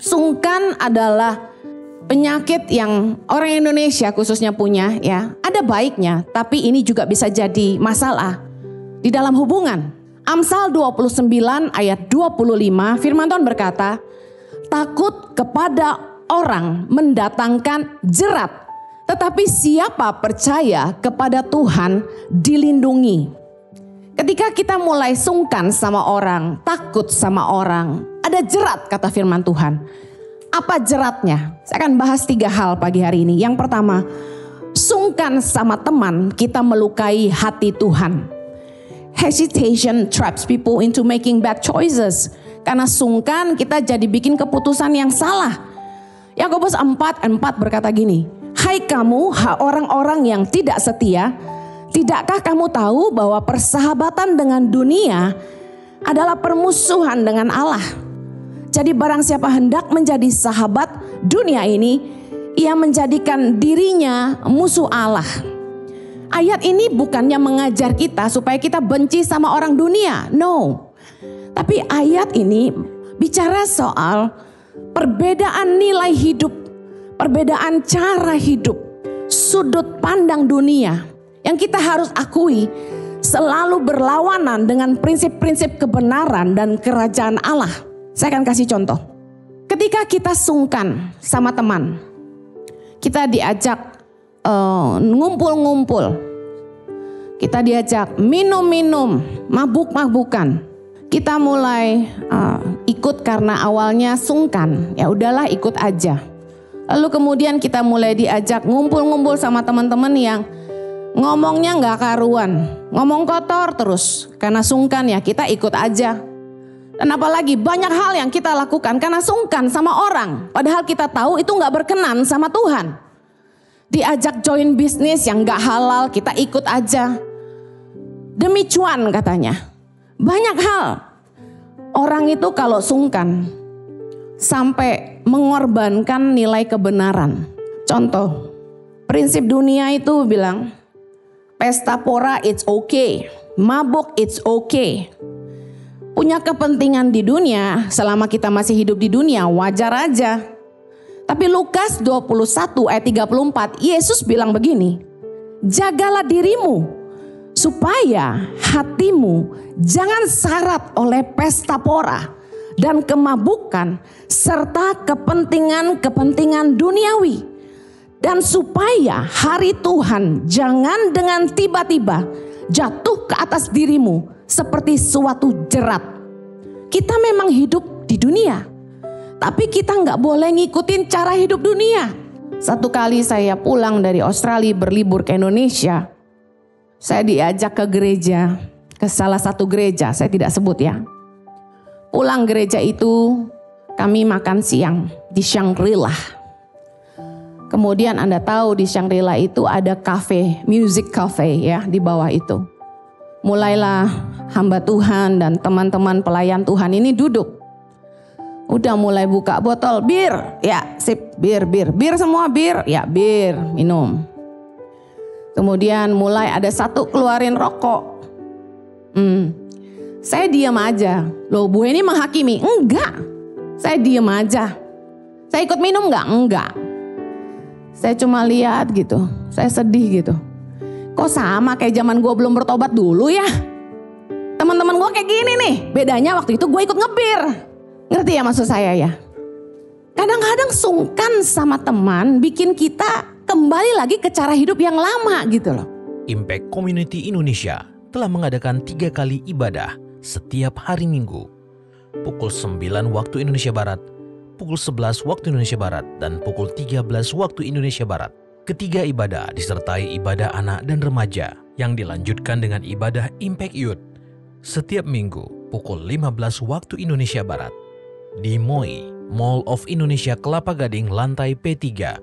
Sungkan adalah penyakit yang orang Indonesia khususnya punya ya. Ada baiknya, tapi ini juga bisa jadi masalah di dalam hubungan. Amsal 29 ayat 25 firman Tuhan berkata, takut kepada orang mendatangkan jerat, tetapi siapa percaya kepada Tuhan dilindungi. Ketika kita mulai sungkan sama orang, takut sama orang, ada jerat kata firman Tuhan. Apa jeratnya? Saya akan bahas 3 hal pagi hari ini. Yang pertama, sungkan sama teman, kita melukai hati Tuhan. Hesitation traps people into making bad choices. Karena sungkan kita jadi bikin keputusan yang salah. Yakobus 4:4 berkata gini, hai kamu orang-orang yang tidak setia, tidakkah kamu tahu bahwa persahabatan dengan dunia adalah permusuhan dengan Allah? Jadi barang siapa hendak menjadi sahabat dunia ini, ia menjadikan dirinya musuh Allah. Ayat ini bukannya mengajar kita supaya kita benci sama orang dunia, no. Tapi ayat ini bicara soal perbedaan nilai hidup, perbedaan cara hidup, sudut pandang dunia yang kita harus akui selalu berlawanan dengan prinsip-prinsip kebenaran dan kerajaan Allah. Saya akan kasih contoh. Ketika kita sungkan sama teman, kita diajak ngumpul-ngumpul, kita diajak minum-minum, mabuk-mabukan. Kita mulai ikut karena awalnya sungkan, ya udahlah ikut aja. Lalu kemudian kita mulai diajak ngumpul-ngumpul sama teman-teman yang ngomongnya gak karuan, ngomong kotor terus. Karena sungkan ya kita ikut aja. Dan apalagi banyak hal yang kita lakukan karena sungkan sama orang. Padahal kita tahu itu gak berkenan sama Tuhan. Diajak join bisnis yang gak halal, kita ikut aja. Demi cuan katanya. Banyak hal. Orang itu kalau sungkan sampai mengorbankan nilai kebenaran. Contoh, prinsip dunia itu bilang, pesta pora it's okay, mabuk it's okay. Punya kepentingan di dunia, selama kita masih hidup di dunia wajar aja. Tapi Lukas 21 ayat 34, Yesus bilang begini, jagalah dirimu supaya hatimu jangan syarat oleh pesta pora dan kemabukan serta kepentingan-kepentingan duniawi. Dan supaya hari Tuhan jangan dengan tiba-tiba jatuh ke atas dirimu seperti suatu jerat. Kita memang hidup di dunia, tapi kita gak boleh ngikutin cara hidup dunia. Satu kali saya pulang dari Australia berlibur ke Indonesia, saya diajak ke gereja, ke salah satu gereja, saya tidak sebut ya. Pulang gereja itu kami makan siang di Shangri-La. Kemudian Anda tahu di Shangri-La itu ada cafe, music cafe ya di bawah itu. Mulailah hamba Tuhan dan teman-teman pelayan Tuhan ini duduk. Udah mulai buka botol bir, ya sip bir semua bir, ya bir minum. Kemudian mulai ada satu keluarin rokok. Saya diam aja. Loh Bu ini menghakimi? Enggak. Saya diam aja. Saya ikut minum enggak? Enggak. Saya cuma lihat gitu. Saya sedih gitu. Kok sama kayak zaman gue belum bertobat dulu ya? Teman-teman gue kayak gini nih. Bedanya waktu itu gue ikut ngebir. Ngerti ya maksud saya ya? Kadang-kadang sungkan sama teman bikin kita kembali lagi ke cara hidup yang lama gitu loh. Impact Community Indonesia telah mengadakan 3 kali ibadah setiap hari Minggu. Pukul 9 waktu Indonesia Barat, pukul 11 waktu Indonesia Barat, dan pukul 13 waktu Indonesia Barat. Ketiga ibadah disertai ibadah anak dan remaja yang dilanjutkan dengan ibadah Impact Youth setiap minggu pukul 15 waktu Indonesia Barat di MOI, Mall of Indonesia Kelapa Gading lantai P3.